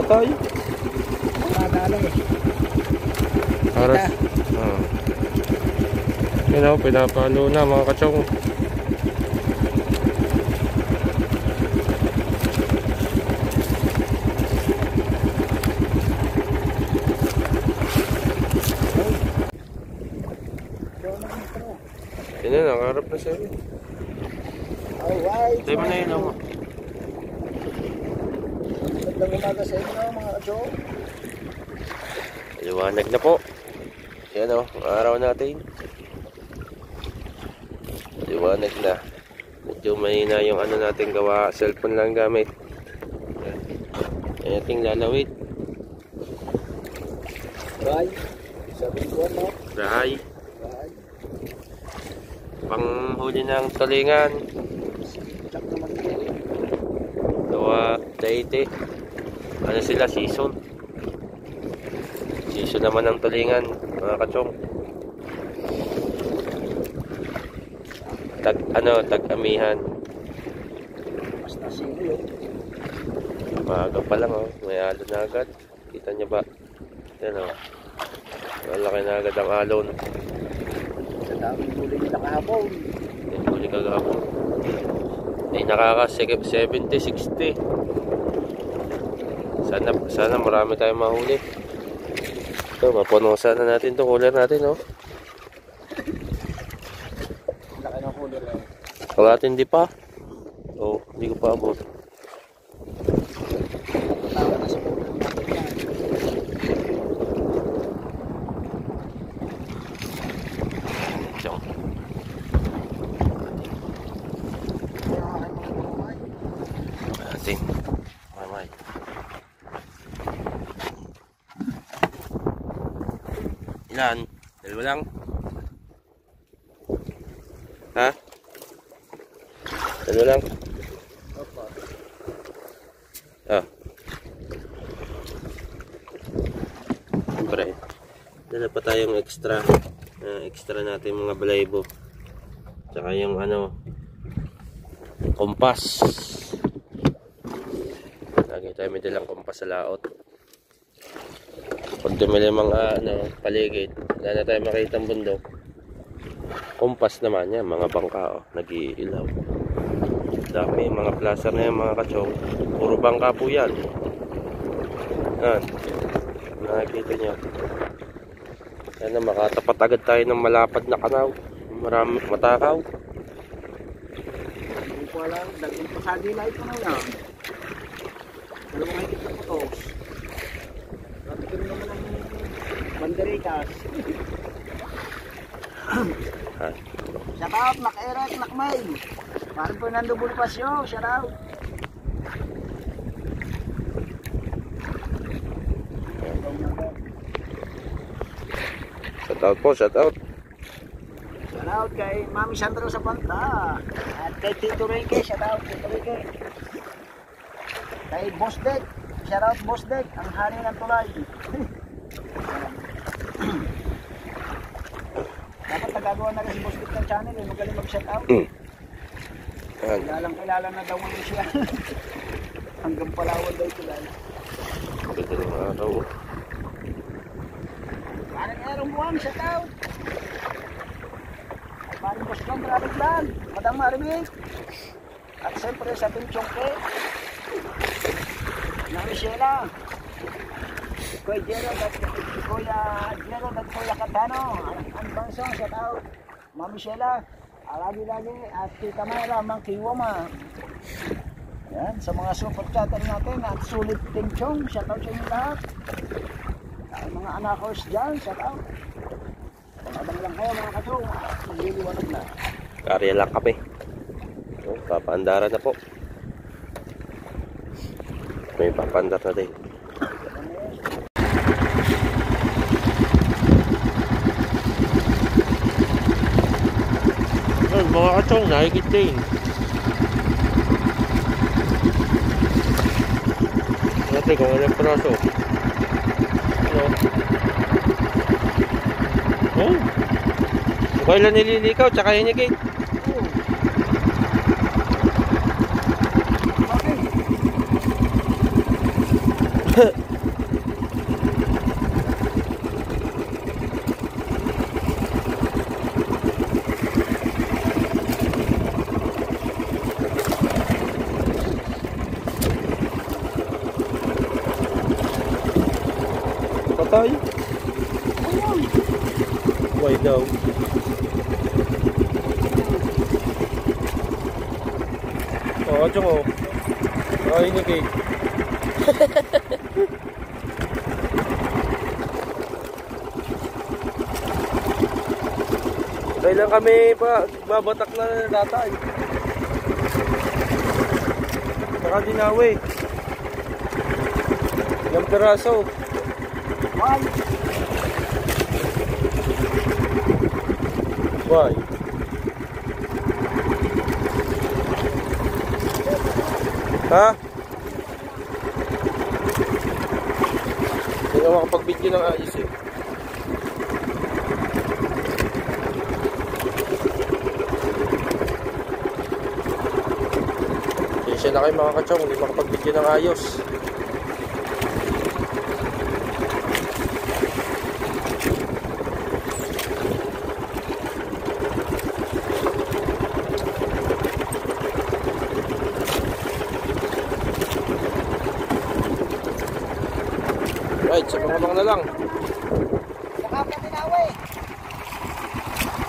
tayo. Nakadala eh. Aras. Yan o, pinapalo na mga kachong. Yan na, nakaharap na siya. Alright. Tayo mo na yun ako. Magandang umaga sa inyo mga kachong. Liwanag na po. Yan o, ang araw natin. Liwanag na. Medyo mahina yung ano natin gawa. Cellphone lang gamit. Yan ating lalawit. Bye. Sabi ko ano? Rahay. Bye. Panghuli ng talingan. Tsak naman ko. Gawa daite. Ano sila? Season. Season naman ng talingan mga kachong. Tag-amihan. Basta sili eh. Maaga pa lang oh. May alon na agad. Kita niya ba? Yan oh. Malaki na agad ang alon. Sa daming huli nila kahapon. Yan huli kagapon. Ay nakaka 70-60. Sana marami tayong mahuli. Ito, mapuno sana natin itong cooler natin oh. Laki ng huli lang. Kalahati hindi pa. Oh, hindi ko pa abot. Tawa na sa huli natin yan. Tiyong. Ating. Mamay. Ilan? Dalawa lang? Ha? Dalawa lang? Ah. Siyempre. Dala pa tayong extra. Extra natin mga balaybo. Tsaka yung ano, kompas. Lagi tayo may dalang kompas sa laot. Pag dumili mga paligid, wala na tayo makita ang bundok. Kompas naman yan, mga bangka nag-iilaw. Dami mga plaza na yan mga kachong. Puro bangka po yan. Yan. Nakikita nyo. Yan na, makatapat agad tayo ng malapad na kanaw. Marami matakaw. Hindi ko alam. Daging pasagi na ito na yan. Dalawang higit na putos. Sabi ko naman ang banderitas. Shout out, Nak-Eric, Nak-May. Parang Fernando Bonifacio, shout out. Shout out po, shout out. Shout out kay Mami Sandro sa Panta. At kay Tito Rique, shout out Tito Rique. Kay Boss Dek, shout out Boss Dek, ang hari ng tulay. Dapat nagagawa na rin si Boss Dek ng channel, magaling mag-shout out. Kilala na daw ngayon siya. Hanggang Palawan daw kilala. Ganda ng araw. Parang erong buwan, shout out. Parang Boss John, Traffic Plan, Madam Maribig. At siyempre sa Team Chongke, na Michela, Kuya Gerald at Kuya Catano, ang bansong shout out. Ma'am Michela, lagi-lagi at Tita Mayra, Mang Kiwama. Yan, sa mga super chatter natin at sulit Team Chong, shout out sa inyo lahat. Ang mga anakos dyan, shout out. Abang lang kayo mga kachong, nililiwanag na. Karya lang kami. Papaandara na po. May papaandar na din. Mga kachong, nakikit din. Natin kung anong praso. Ano? Oh. Kaya lang nililikaw, tsaka hinigit. Okay. Patay. Why daw? Oh, Chong oh. Nakainig eh. Kailan kami pa babatak na datay. Saka dinawi. Ilang peraso. Why? Why? Ha? Hindi nga makapag-video ng ayos eh. Siya na kayo mga kachong, hindi makapag-video ng ayos. Right, sa pangabang na lang. Nakapatinawi.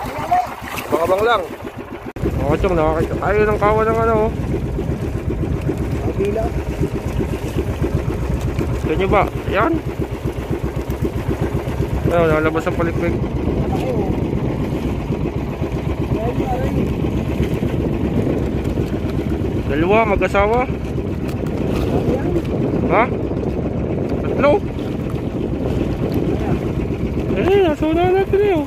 Tinawi. Pangabang lang. Mga kachong, nakakita tayo ng kawa ng ano oh. Bila. Ganyan ba? Yan. Ayun, nakalabas ang palikpik. Dalawa, mag-asawa. Ha? Tatlo? Eh, nasauna natin eh.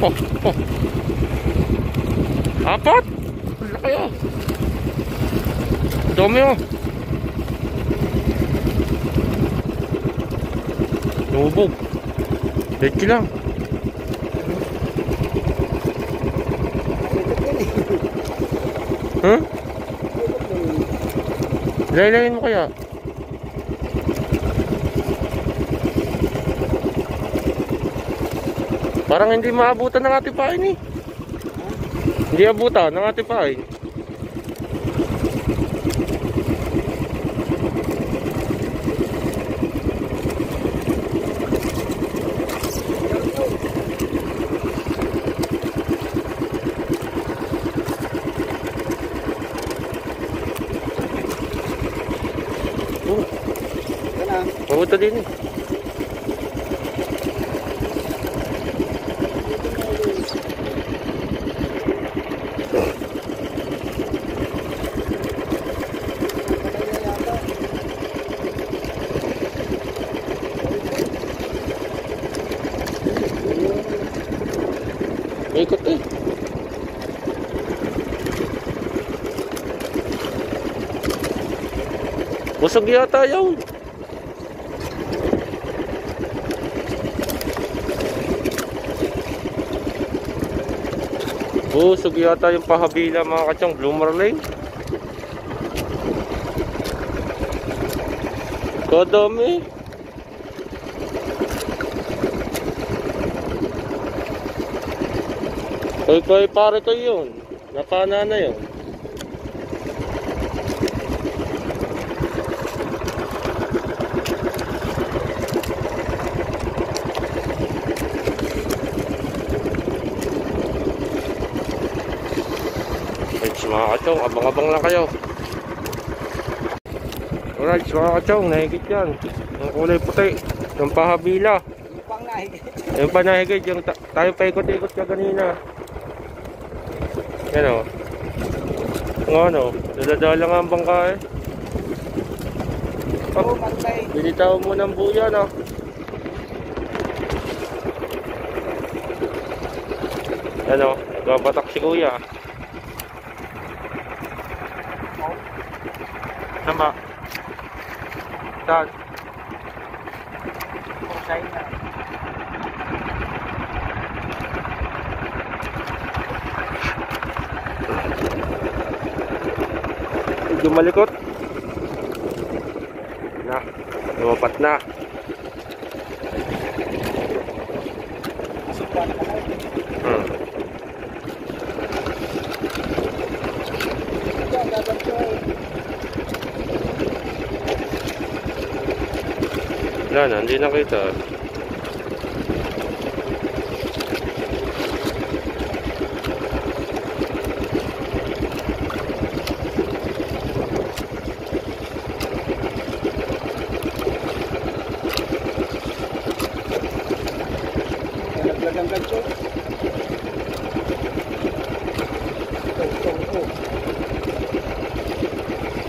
Oh, oh. Apat? Laki oh. Dami oh. Nubog. Deki lang. Huh? Laylangin mo kaya? Parang hindi maabutan ng ating pain eh. Hindi abutan ng ating pain. Mabuta din eh. Ikot eh. Busog yata yun. Busog yata yung pahabila mga kachong. Blue marlin. Kadami. Kay pare ko yun. Napana na yun. Mga kachong, abang-abang lang kayo. Alright mga kachong, nahigit yan. Yung kulay puti, yung pahabila. Yung pang nahigit. Yung panahigit, yung tayo paikot-ikot ka kanina. Yan o. Yung ano, daladala nga ang bangka eh. Oh, binitaw mo ng buya na. Yan o, nagbabatak si kuya. Sama. Saan? Pusay na. Medyo malikot. Na, lumapat na. Wala na, hindi nakita. Nalaglag ang gancho.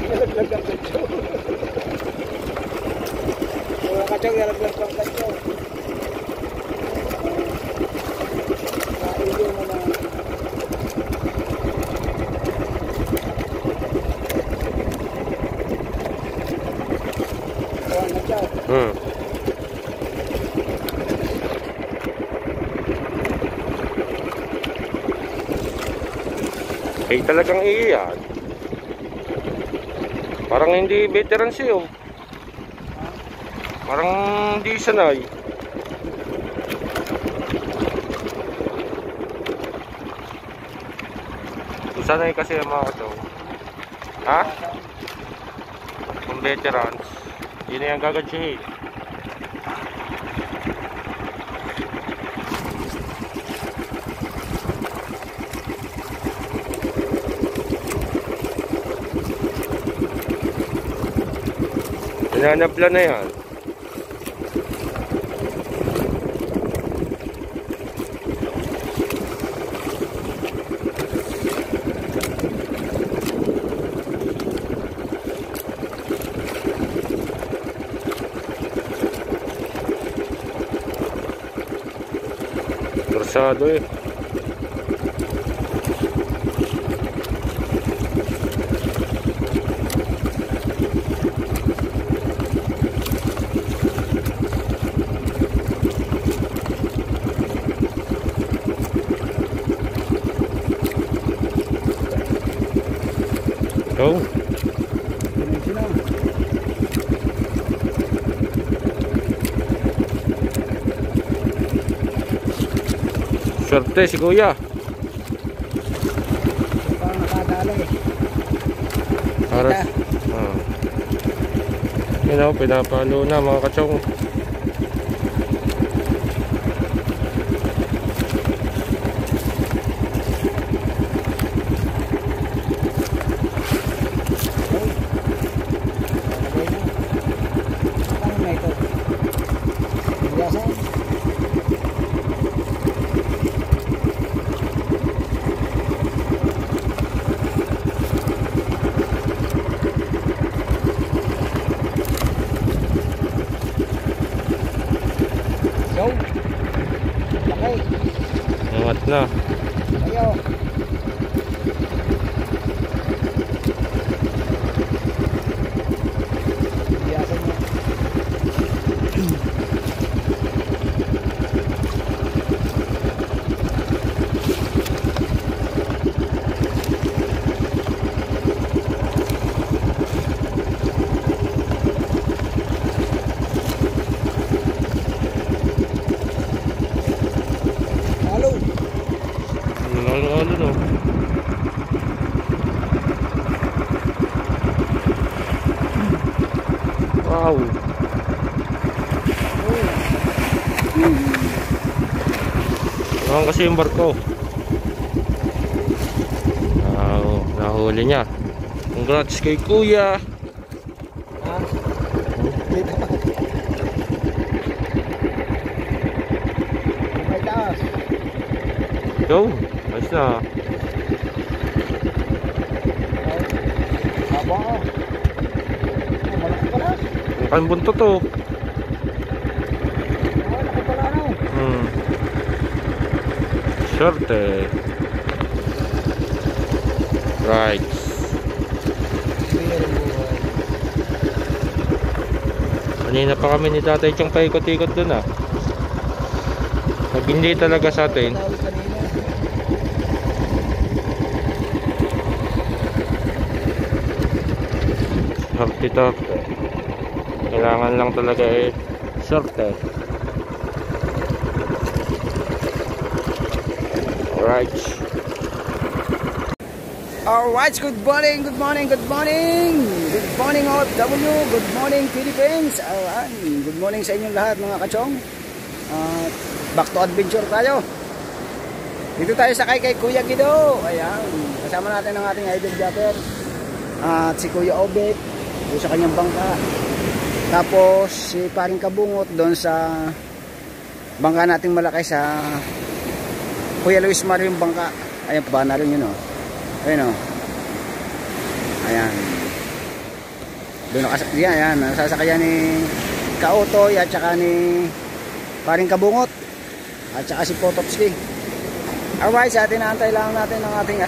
Nalaglag ang gancho. Mga kachong, nalaglag ang gancho. Kailo mo na. Ayan, gancho. Ay talagang iiyan. Parang hindi veteran siya. Parang hindi sanay. Sanay kasi ang mga kato. Ha? Kung veterans, yun na yung gagadsyahin. Nananabla na yan. Krasado eh. Oh. Swerte si Kuya. Parang nakadali. Aras. Yun o, pinapalo na mga kachong. Angat na. Ayo. Wow. Naman kasi yung barko. Wow, nahuli niya. Congrats kay Kuya. Go, ayos na. Ang bunto to. Swerte. Right. Kanina pa kami ni Tatay Chong paikot-ikot dun ah. Pag hindi talaga sa atin. Swerte to. Kailangan lang talaga eh swerte. Right. Alright, good morning, good morning, good morning. Good morning OFW, good morning Philippines. Alright, good morning sa inyong lahat mga kachong. Back to adventure tayo. Dito tayo sa kay Kuya Guido. Ayan, kasama natin ang ating idol jumper. At si Kuya Obet, doon sa kanyang bangka. Tapos si Paring Kabungot doon sa bangka nating malaki sa Kuya Luis Mario yung bangka. Ayan, pa na rin yun o. Ayan o. Ayan. Doon nakasakyan. Ayan, nasasakyan ni Kaotoy at saka ni Paring Kabungot. At saka si Potopski. Alright, sa atin naantay lang natin ang ating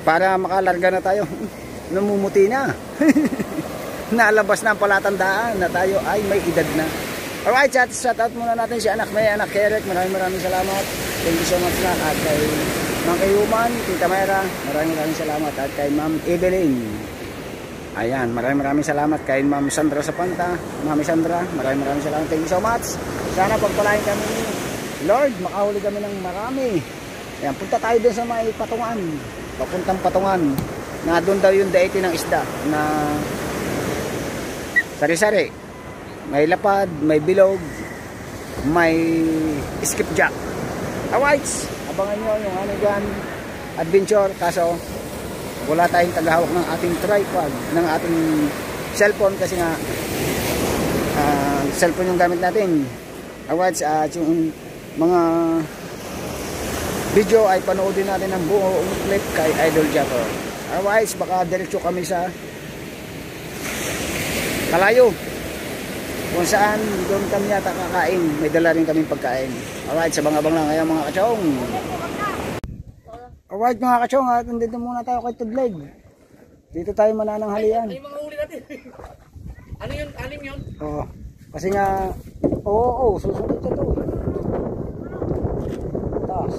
para makalarga na tayo. Namumuti na. Nalabas na ang palatandaan na tayo ay may edad na. Alright, shout out muna natin si anak May, anak Kerek. Maraming salamat. Thank you so much na. At kay Mang Kayuman, Tita Mayra, maraming salamat. At kay Ma'am Evelyn. Ayan, maraming salamat. Kay Ma'am Sandra Sapanta, Mami Sandra, maraming salamat. Thank you so much. Sana pagpalain kami ni Lord, makahuli kami ng marami. Ayan, punta tayo dun sa may patungan. Papuntang patungan. Na doon daw yung daiti ng isda na sari-sari. May lapad, may bilog, may skipjack. Alright, abangan nyo yung ano dyan, adventure. Kaso wala tayong tagahawak ng ating tripod, ng ating cellphone kasi nga cellphone yung gamit natin. Alright, yung mga video ay panoodin natin ng buong clip kay Idol Jumper. Alright, baka diretso kami sa Kalayo kung saan doon kami yata kakain. May dala rin kaming pagkain. Alright, sabang-abang lang ngayon mga kachong. Alright mga kachong, nandito muna tayo kay Tudleg. Dito tayo manananghalian. Ano yung mga huli natin? Ano yun? Anim yun? Oo. Kasi nga, oo, susunod ka to. Taas.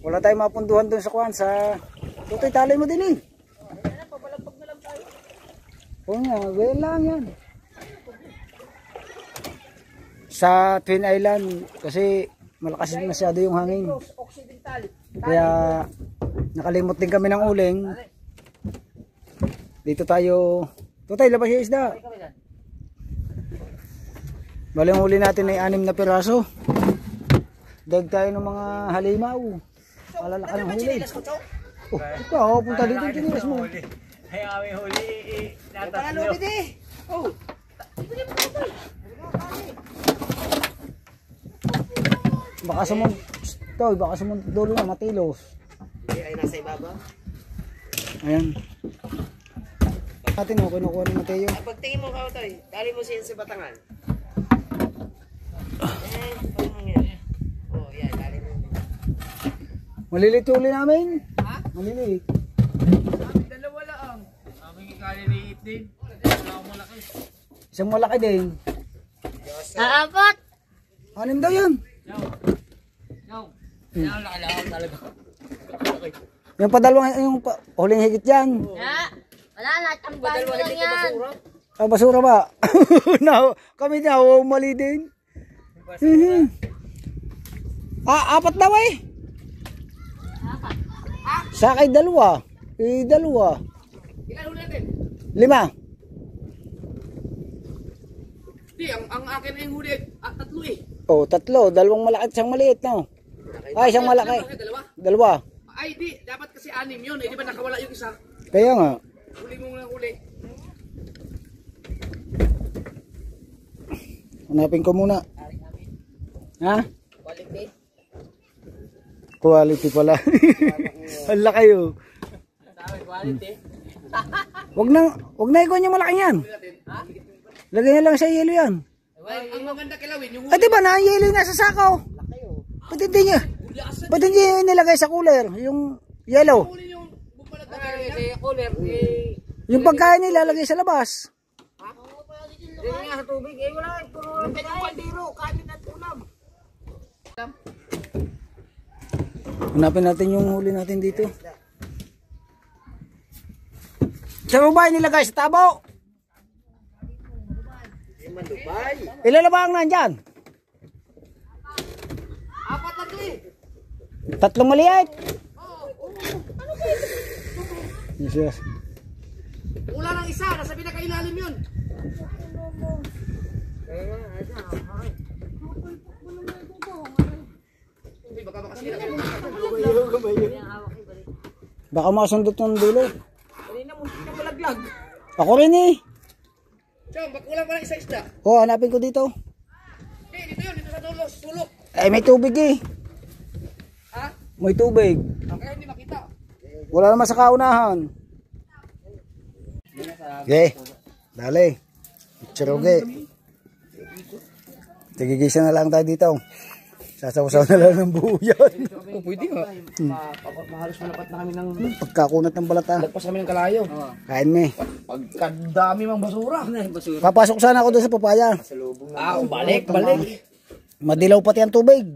Wala tayong mapunduhan dun sa kuhan sa tutoy, talay mo din eh. Papalapag na lang tayo. Oo nga, well lang yan. Sa Twin Island, kasi malakas masyado yung hangin. Kaya nakalimot din kami ng uling. Dito tayo. Tutay, labas yung isda. Bali ang huli natin ay 6 na piraso. Dag tayo ng mga halimaw. Malalaka ng huli. Oh, ikaw, punta dito yung tinilas mo. Ay, aming huli. Natatlo. Oh. Baka sumunod dulo na matilos. Ay, nasa ibaba. Ayan. Natin mo, kinukuha ni Mateo. Pagtingin mo ka, Toy, dali mo siya sa batangan. Patangan yan. Oh, yan, dali mo. Malilit yung uli namin. Ha? Malilit. Aming dalawa lang. Aming ikaliliit din. Wala akong malaki. Isang malaki din. Apat! 6 daw yun. Yan, nakalakang talaga. Yung padalawang, yung huling higit yan. Wala na, tambahan mo lang yan. Basura ba? Kami na, mali din. Apat daw eh. Sa akin 2. 2. Ilan huli natin? 5. Hindi, ang akin ay huli. 3 eh. Oh, 3. 2 malaki at isang maliit, no? Ay, isang malaki. Dalawa? 2. Ay, di. Dapat kasi 6 yun. Eh, di ba nakawala yung isa? Kaya nga. Huli mo nga huli. Hanapin ko muna. Ha? Quality. Quality pala. Hala kayo. Quality. Wag na ikuha yung malaki yan. Lagay na lang sa yelo yan. Ang maganda kilawin, yung Ay, diba na, yelo yung nasa sakaw. Ba't hindi nilagay sa cooler? Yung yellow. huli yung bumalag na cooler. Yung pagkain nila, lagay sa labas. Hindi nga sa tubig. Eh, wala. Puro ang kaldero. Kanin at ulam. Hanapin natin yung huli natin dito. Sa babae nilagay sa tabo. Ilan na ba ang nandyan? Tatlong maliit. Yes. Wala nang isa, nasa pinakailalim yun. Baka makasundot ng dulo. Kanina mo na malaglag. Ako rin eh. Chong, bak kulang pa ng isa isda. Oh, hanapin ko dito. Dito yun, dito sa dulo, sulok. Eh, may tubig eh. Ha? May tubig. Kaya hindi makita. Wala naman sa kaunahan. Okay. Dali. Chiroge. Tigigisa na lang tayo dito. Sasawasaw na lang ng buo yan. Oh, pwede nga. Mahalos malapat na kami ng... Pagkakunat ng balata. Lagpas kami ng kalayo. Kain me. Pagkadami mang basura. Papasok sana ako doon sa papaya. Balik. Madilaw pati ang tubig.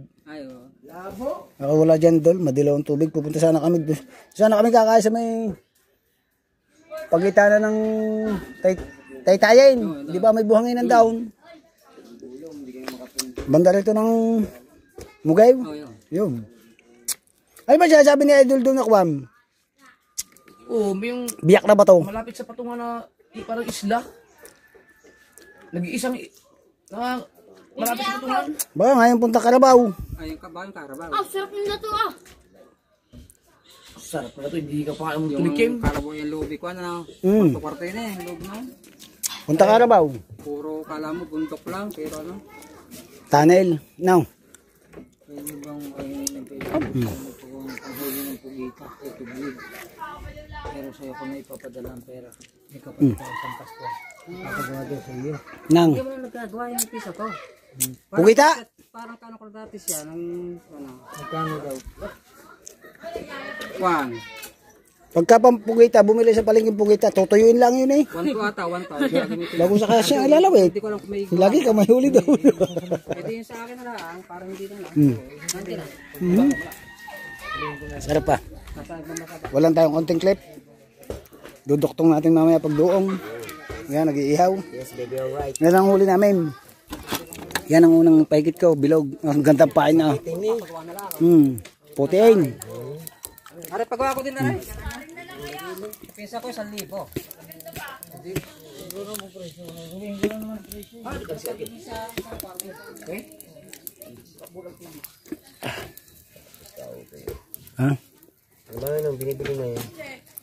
Labo. Ako wala dyan doon. Madilaw ang tubig. Pupunta sana kami doon. Sana kami kakain sa may pagitan ng Taytayin. Di ba may buhangin ng daon? Banda rito ng Mugay? Yun. Ay ba siya sabi ni Idol doon na Kwam? Oh, may yung Biyak na ba to? malapit sa patungan na parang isla. Nag-iisang malapit sa patungan. Baka ngayon punta Karabaw. Ayun ka ba yung Karabaw? Ah, sarap nila to ah. Sarap na ito, hindi ka pa kayang tulikim. Karabaw yung lobby ko, ano, Mm. kwarto yun eh, yung lobby na. Punta Karabaw. Puro kala mo, bundok lang, pero ano, Tunnel. No. pwede bang panghuli ng pugita, tubig. Pero sa'yo ko na ipapadala ang pera. Ikaw pa ito isang Pasko. Nakagawa doon sa iyo. Nang. Hindi mo na nagkagawa yung pisa ko. Pugita? Parang kano ko dati siya, nung, ano, nagkano daw. Juan. Pagka pampugita, bumili sa palengke pugita, tutuyuin lang yun eh. 1 to ata, 1 to. Bago sa kaya siya alalawit. Hindi ko alam kung may Lagi ka may huli daw. pwede yung sa akin na lang, parang hindi na lang. Hindi na. Sarap pa. Nasa ibang baka. Walang tayong konting clip. Duduktong natin mamaya pagduong. Yan, nag-iihaw. Yes, baby, alright. Yan ang huli namin. Yan ang unang paikit ko, bilog. Ang gandang pain na. Putiin. Are, pagawa ko din na rin. Pisa ko 1,000. Ha? Ano ba yun ang binibili na yun?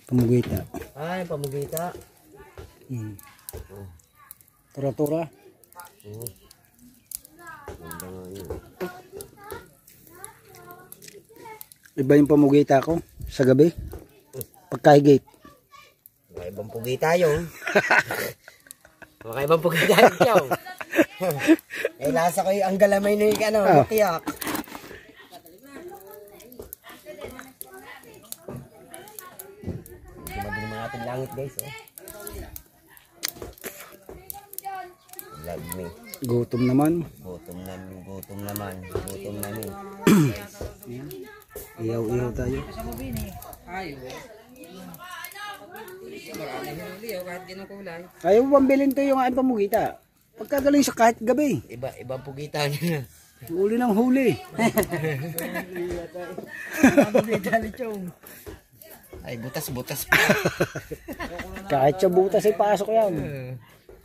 Pamugita. Ay, pamugita. Tura-tura. Iba yung pamugita ko sa gabi. Pagkahigit. Makaibang pugita yun. Makaibang pugita yun. Eh, nasa ko yung ang galamay na yung ano, tiyak. Madilim ang ating langit guys, oh. Lagmi. Gutom naman. Gutom naman. Iyaw-iyaw tayo. Ayaw. Maraming huli, kahit ganun kulay. Ayaw mo bilhin to yung aking pamugita. Pagkagaling sa kahit gabi. Ibang pugita niya. Huli ng huli. Ay, butas-butas pa. Kahit sa butas ay pasok yan.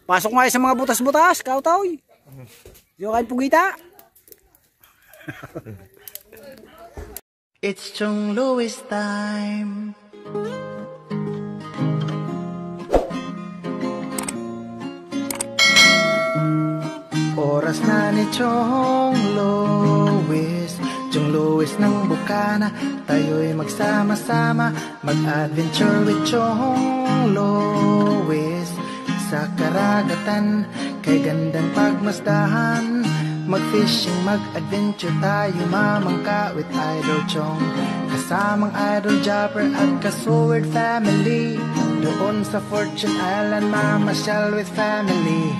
Pasok nga sa mga butas-butas, kautoy. Yung aking pugita. It's Chong Louis time. Oras na ni Chong Louis, Chong Louis ng Bukana. Tayo'y magsama-sama, mag-adventure with Chong Louis. Sa karagatan, kay gandang pagmasdahan, mag-fishing, mag-adventure tayo, mamangka with Idol Chong. Kasamang Idol Jumper at Kasword family. Doon sa Fortune Island, mamasyal with family.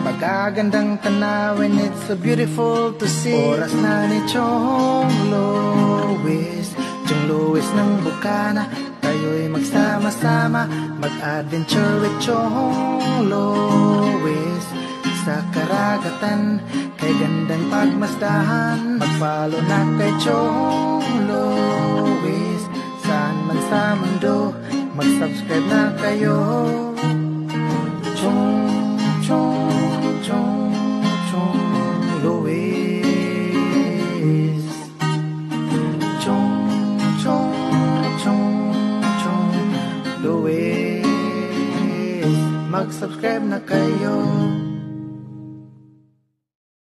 Magagandang tanawin, it's so beautiful to see. Oras na ni Chong Louis, Chong Louis ng Bukana. Tayo'y magsama-sama, mag-adventure with Chong Louis. sa karagatan, kay gandang pagmasdahan. Mag-follow na kay Chong Lois, saan man sa mundo, mag-subscribe na kayo. Chong Lois, Chong Lois, mag-subscribe na kayo.